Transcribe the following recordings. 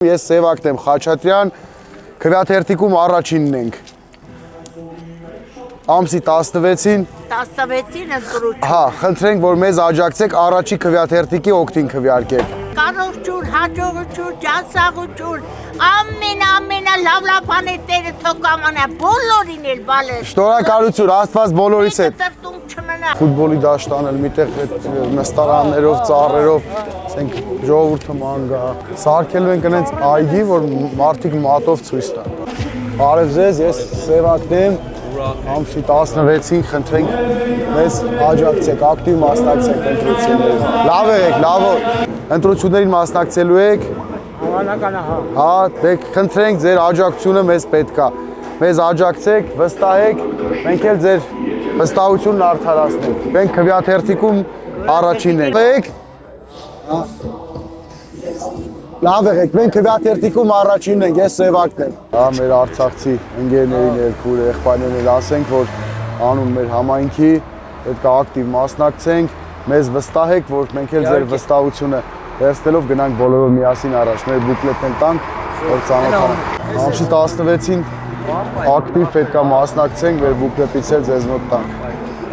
Ես Սևակն եմ Խաչատրյան, քվեաթերթիկում առաջինն ենք։ Ամսի 16-ին 16-ին ընտրություն։ Հա, խնդրենք, որ մեզ աջակցեք առաջի քվեաթերթիկի օգտին քվեարկեք։ Կարողություն, հաջողություն, ջանսაღություն, ամենա լավ բաներ Տերը թող կամանա բոլորին էլ բալես։ Շնորհակալություն, Աստված բոլորիս հետ։ Տրտում չմնա։ Ֆուտբոլի դաշտան էլ միտեղ այդ նստարաններով, ծառերով, ասենք ժողովուրդը ման գա։ Սարքելու ենք այնց այգի, որ մարդիկ մատով ցույց տան։ Բարև ձեզ, ես Սևակն եմ։ Ամսի 16-ին խնդրենք մեզ աջակցեք, ակտիվ մասնակցեք ընտրություններին։ Լավ եղեք, լավ ընտրություններին մասնակցելու եք։ Հավանական է, հա։ Հա, դե խնդրենք ձեր աջակցությունը մեզ պետք է։ Մեզ աջակցեք, վստահեք, մենք էլ ձեր վստահությունն արդարացնենք։ Մենք քվեաթերթիկում առաջինն ենք։ Լավ եղեք, մենք քվեաթերթիկում առաջինն ենք, ես Սևակն եմ։ Հա, մեր արցախցի ընկերներին էլ, քույր եղբայրներին էլ ասենք, որ անուն մեր համայնքի պետք է ակտիվ մասնակցենք, մեզ վստահեք, որ մենք էլ ձեր վստահությունը վերցնելով գնանք բոլորով միասին առաջ, մեր բուկլետն տանք, որ ծանոթանանք։ Ամսի 16-ին ակտիվ պետք է մասնակցենք, մեր բուկլետից էլ ձեզ մոտ տանք։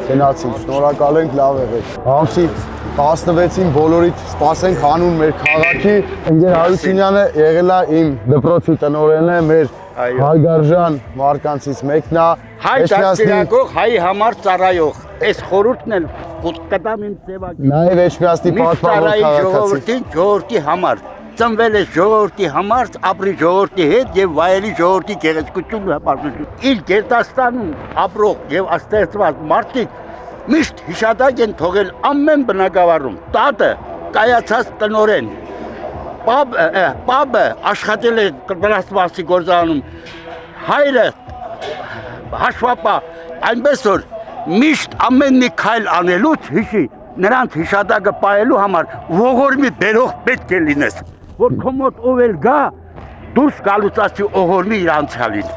Գնացինք, շնորհակալ ենք, լավ եղեք։ Ամսի 16-ին բոլորիդ սպասենք հանուն մեր քաղաքի։ Ընկեր Հարությունյանը եղել է իմ դպրոցի տնօրենը, մեր հարգարժան մարկանցից մեկն է։ Հայ դաստիարակող, հայ համար ծառայող։ Այս խորհուրդն էլ կտամ իմ Սևակին։ Նաև Էջմիածնի պաշտպանող քաղաքացի։ Ժողովրդի համար, ծնվել է ժողովրդի համար, ապրի ժողովրդի հետ եւ վայելի ժողովրդի գեղեցկություն ու հպարտություն։ Իր Գերդաստանում ապրող եւ աստեղծված մարդիկ միշտ հիշադակ են թողել ամեն բնակավարում։ Տատը կայացած տնօրեն, պապը աշխատել է տրասպասի գործանում, հայրը հաշվապահ, այնպես որ միշտ ամեն մի քայլ անելուց հիշի, նրանց հիշադակը պահելու համար ողորմի բերող պետք է լինես, որ քո մոտ ով էլ գա, դուրս գալուց ասի ողորմի իր անցյալին։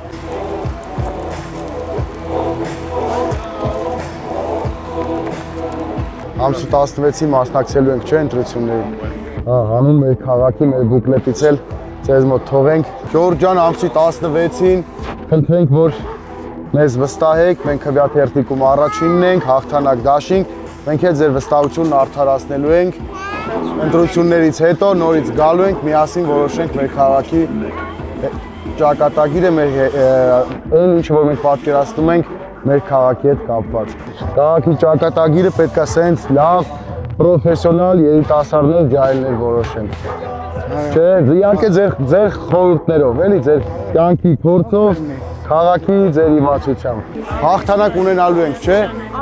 Ամսի 16-ին մասնակցելու ենք, չէ՞, ընտրություններին։ Հա, հանուն մեր քաղաքի, մեր բուկլետից էլ ձեզ մոտ թողենք։ Ժողովուրդ ջան, ամսի 16-ին խնդրենք, որ մեզ վստահեք, մենք քվեաթերթիկում առաջինն ենք, հաղթանակ դաշինք, մենք էլ ձեր վստահությունն արդարացնելու ենք։ Ընտրություններից հետո նորից գալու ենք, միասին որոշենք մեր քաղաքի ճակատագիրը, այն ինչ որ մենք պատկերացնում ենք մեր քաղաքի հետ կապված։ Քաղաքի ճակատագիրը պետք է սենց լավ, պրոֆեսիոնալ երիտասարդներ ջահելներ որոշեն։ Չէ, իհարկե ձեր խորհուրդներով, էլի ձեր կյանքի փորձով, քաղաքի ձեր իմացությամբ։ Հաղթանակ ունենալու ենք, չէ։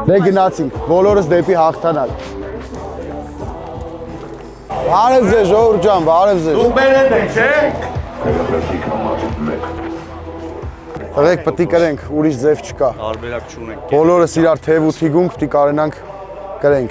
Դե գնացինք, բոլորս դեպի հաղթանակ։ Բարև ձեզ, ժողովուրդ ջան, բարև ձեզ։ Դուք բերել եք, չէ։ Եղեք պետք է կրենք, ուրիշ ձև չկա։ Տարբերակ չունենք։ Բոլորս իրար թև ու թիգունք պետք է կարենանք կրենք։